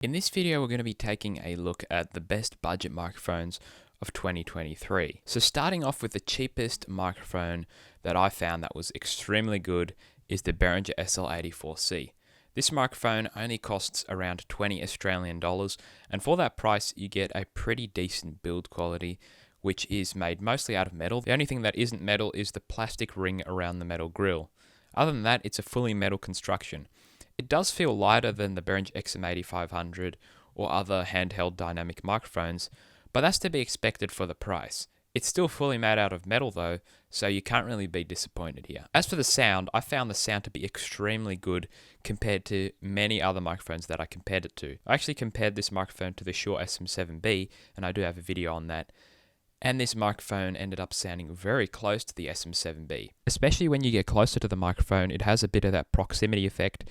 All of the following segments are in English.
In this video, we're going to be taking a look at the best budget microphones of 2023. So starting off with the cheapest microphone that I found that was extremely good is the Behringer SL84C. This microphone only costs around 20 Australian dollars, and for that price you get a pretty decent build quality, which is made mostly out of metal. The only thing that isn't metal is the plastic ring around the metal grill. Other than that, it's a fully metal construction. It does feel lighter than the Behringer XM8500 or other handheld dynamic microphones, but that's to be expected for the price. It's still fully made out of metal though, so you can't really be disappointed here. As for the sound, I found the sound to be extremely good compared to many other microphones that I compared it to. I actually compared this microphone to the Shure SM7B, and I do have a video on that. And this microphone ended up sounding very close to the SM7B. Especially when you get closer to the microphone, it has a bit of that proximity effect,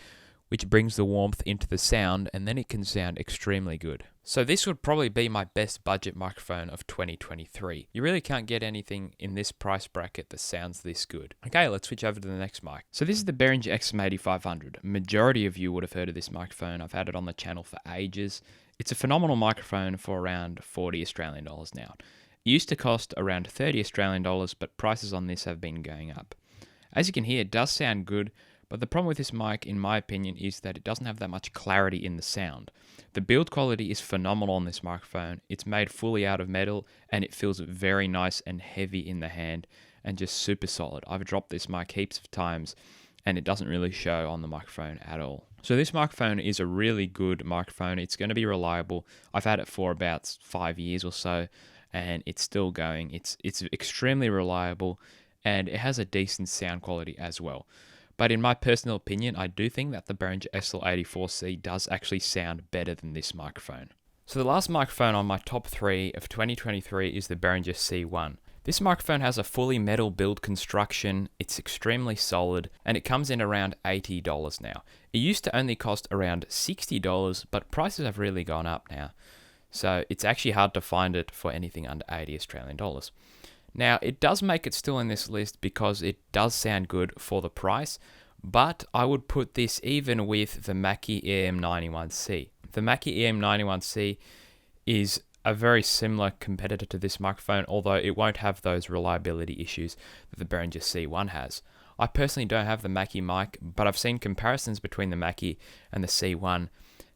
which brings the warmth into the sound, and then it can sound extremely good. So this would probably be my best budget microphone of 2023. You really can't get anything in this price bracket that sounds this good. Okay, let's switch over to the next mic. So this is the Behringer XM8500. Majority of you would have heard of this microphone. I've had it on the channel for ages. It's a phenomenal microphone for around 40 Australian dollars now. It used to cost around 30 Australian dollars, but prices on this have been going up. As you can hear, it does sound good, but the problem with this mic, in my opinion, is that it doesn't have that much clarity in the sound. The build quality is phenomenal on this microphone. It's made fully out of metal, and it feels very nice and heavy in the hand, and just super solid. I've dropped this mic heaps of times, and it doesn't really show on the microphone at all. So this microphone is a really good microphone. It's going to be reliable. I've had it for about 5 years or so, and it's still going. It's extremely reliable, and it has a decent sound quality as well. But in my personal opinion, I do think that the Behringer SL84C does actually sound better than this microphone. So the last microphone on my top 3 of 2023 is the Behringer C1. This microphone has a fully metal build construction, it's extremely solid, and it comes in around $80 now. It used to only cost around $60, but prices have really gone up now. So it's actually hard to find it for anything under 80 Australian dollars. Now, it does make it still in this list because it does sound good for the price, but I would put this even with the Mackie EM91C. The Mackie EM91C is a very similar competitor to this microphone, although it won't have those reliability issues that the Behringer C1 has. I personally don't have the Mackie mic, but I've seen comparisons between the Mackie and the C1,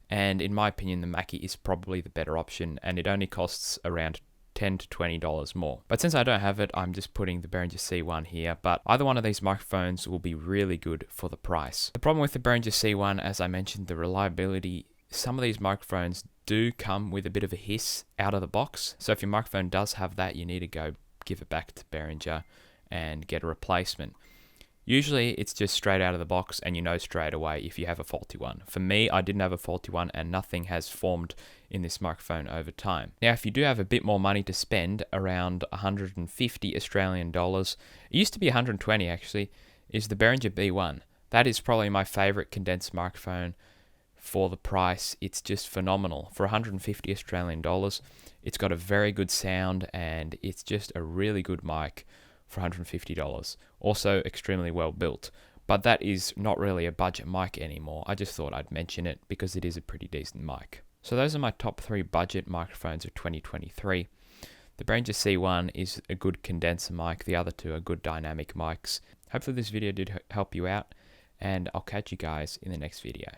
and in my opinion, the Mackie is probably the better option, and it only costs around $10 to $20 more. But since I don't have it, I'm just putting the Behringer C1 here, but either one of these microphones will be really good for the price. The problem with the Behringer C1, as I mentioned, the reliability, some of these microphones do come with a bit of a hiss out of the box. So if your microphone does have that, you need to go give it back to Behringer and get a replacement. Usually it's just straight out of the box and you know straight away if you have a faulty one. For me, I didn't have a faulty one and nothing has formed in this microphone over time. Now, if you do have a bit more money to spend, around 150 Australian dollars, it used to be 120 actually, is the Behringer B1. That is probably my favorite condensed microphone for the price. It's just phenomenal. For 150 Australian dollars, it's got a very good sound and it's just a really good mic for $150. Also extremely well built, but that is not really a budget mic anymore. I just thought I'd mention it because it is a pretty decent mic. So those are my top 3 budget microphones of 2023. The Behringer C1 is a good condenser mic. The other 2 are good dynamic mics. Hopefully this video did help you out, and I'll catch you guys in the next video.